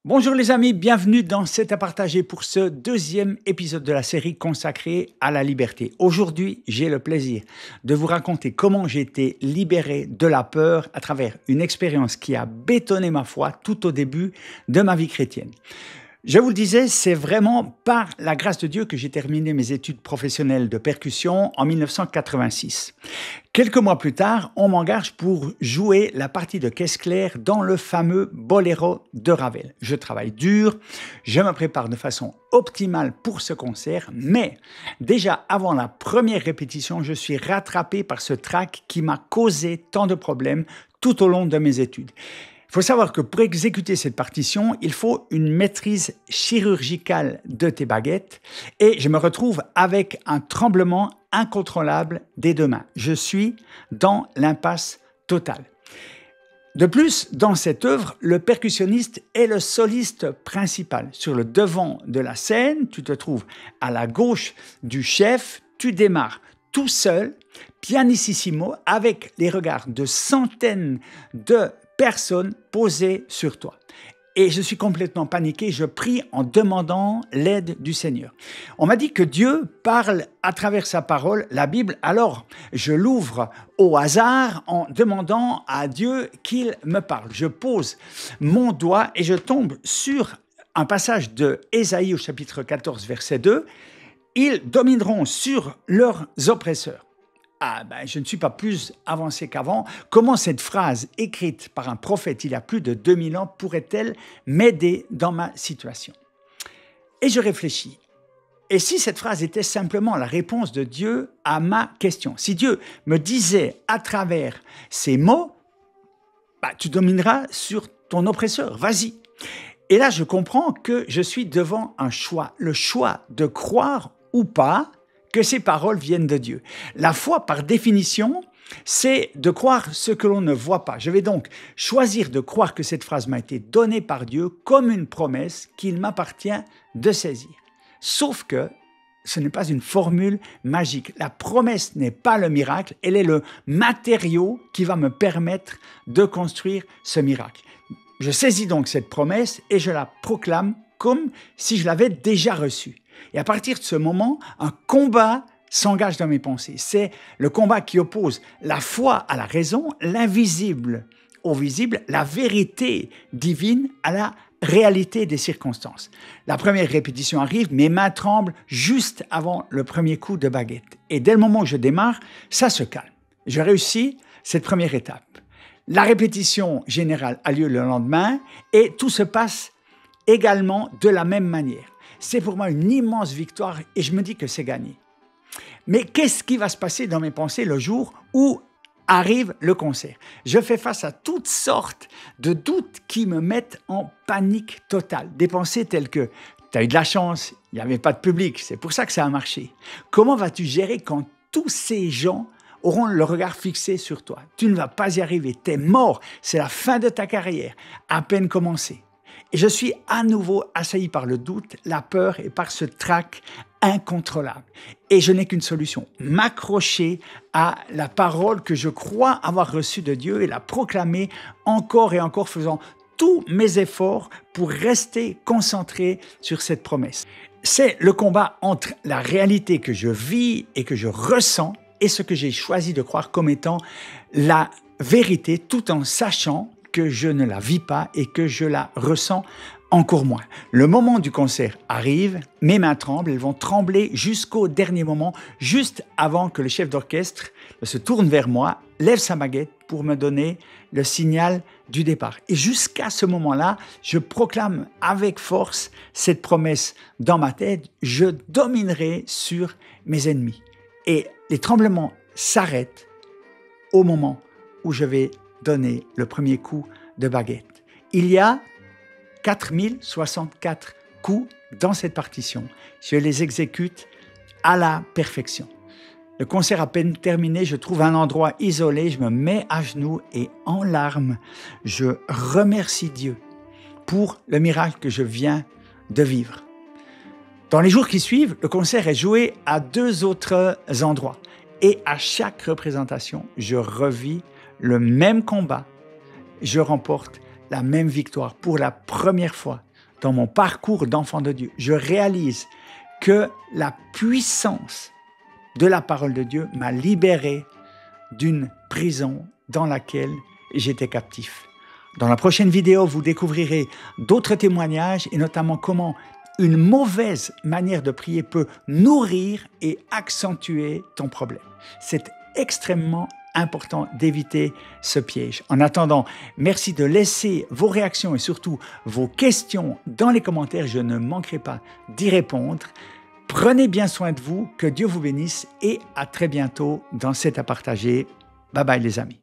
Bonjour les amis, bienvenue dans C'est à partager pour ce deuxième épisode de la série consacrée à la liberté. Aujourd'hui, j'ai le plaisir de vous raconter comment j'ai été libéré de la peur à travers une expérience qui a bétonné ma foi tout au début de ma vie chrétienne. Je vous le disais, c'est vraiment par la grâce de Dieu que j'ai terminé mes études professionnelles de percussion en 1986. Quelques mois plus tard, on m'engage pour jouer la partie de caisse claire dans le fameux Boléro de Ravel. Je travaille dur, je me prépare de façon optimale pour ce concert, mais déjà avant la première répétition, je suis rattrapé par ce trac qui m'a causé tant de problèmes tout au long de mes études. Il faut savoir que pour exécuter cette partition, il faut une maîtrise chirurgicale de tes baguettes et je me retrouve avec un tremblement incontrôlable des deux mains. Je suis dans l'impasse totale. De plus, dans cette œuvre, le percussionniste est le soliste principal. Sur le devant de la scène, tu te trouves à la gauche du chef, tu démarres tout seul, pianissimo, avec les regards de centaines de personne posée sur toi. Et je suis complètement paniqué, je prie en demandant l'aide du Seigneur. On m'a dit que Dieu parle à travers sa parole, la Bible, alors je l'ouvre au hasard en demandant à Dieu qu'il me parle. Je pose mon doigt et je tombe sur un passage de Ésaïe au chapitre 14, verset 2. « Ils domineront sur leurs oppresseurs. » Je ne suis pas plus avancé qu'avant. Comment cette phrase écrite par un prophète il y a plus de 2000 ans pourrait-elle m'aider dans ma situation? Et je réfléchis. Et si cette phrase était simplement la réponse de Dieu à ma question? Si Dieu me disait à travers ces mots, tu domineras sur ton oppresseur, vas-y. Et là, je comprends que je suis devant un choix. Le choix de croire ou pas que ces paroles viennent de Dieu. La foi, par définition, c'est de croire ce que l'on ne voit pas. Je vais donc choisir de croire que cette phrase m'a été donnée par Dieu comme une promesse qu'il m'appartient de saisir. Sauf que ce n'est pas une formule magique. La promesse n'est pas le miracle, elle est le matériau qui va me permettre de construire ce miracle. Je saisis donc cette promesse et je la proclame comme si je l'avais déjà reçue. Et à partir de ce moment, un combat s'engage dans mes pensées. C'est le combat qui oppose la foi à la raison, l'invisible au visible, la vérité divine à la réalité des circonstances. La première répétition arrive, mes mains tremblent juste avant le premier coup de baguette. Et dès le moment où je démarre, ça se calme. Je réussis cette première étape. La répétition générale a lieu le lendemain et tout se passe également de la même manière. C'est pour moi une immense victoire et je me dis que c'est gagné. Mais qu'est-ce qui va se passer dans mes pensées le jour où arrive le concert? Je fais face à toutes sortes de doutes qui me mettent en panique totale. Des pensées telles que « tu as eu de la chance, il n'y avait pas de public, c'est pour ça que ça a marché ». Comment vas-tu gérer quand tous ces gens auront le regard fixé sur toi? Tu ne vas pas y arriver, tu es mort, c'est la fin de ta carrière, à peine commencée. Et je suis à nouveau assailli par le doute, la peur et par ce trac incontrôlable. Et je n'ai qu'une solution, m'accrocher à la parole que je crois avoir reçue de Dieu et la proclamer encore et encore, faisant tous mes efforts pour rester concentré sur cette promesse. C'est le combat entre la réalité que je vis et que je ressens et ce que j'ai choisi de croire comme étant la vérité, tout en sachant que je ne la vis pas et que je la ressens encore moins. Le moment du concert arrive, mes mains tremblent, elles vont trembler jusqu'au dernier moment, juste avant que le chef d'orchestre se tourne vers moi, lève sa baguette pour me donner le signal du départ. Et jusqu'à ce moment-là, je proclame avec force cette promesse dans ma tête, je dominerai sur mes ennemis. Et les tremblements s'arrêtent au moment où je vais donner le premier coup de baguette. Il y a 4064 coups dans cette partition. Je les exécute à la perfection. Le concert à peine terminé, je trouve un endroit isolé, je me mets à genoux et en larmes, je remercie Dieu pour le miracle que je viens de vivre. Dans les jours qui suivent, le concert est joué à 2 autres endroits. Et à chaque représentation, je revis le même combat, je remporte la même victoire. Pour la première fois, dans mon parcours d'enfant de Dieu, je réalise que la puissance de la parole de Dieu m'a libéré d'une prison dans laquelle j'étais captif. Dans la prochaine vidéo, vous découvrirez d'autres témoignages et notamment comment une mauvaise manière de prier peut nourrir et accentuer ton problème. C'est extrêmement important d'éviter ce piège. En attendant, merci de laisser vos réactions et surtout vos questions dans les commentaires. Je ne manquerai pas d'y répondre. Prenez bien soin de vous, que Dieu vous bénisse et à très bientôt dans C'est à partager. Bye bye les amis.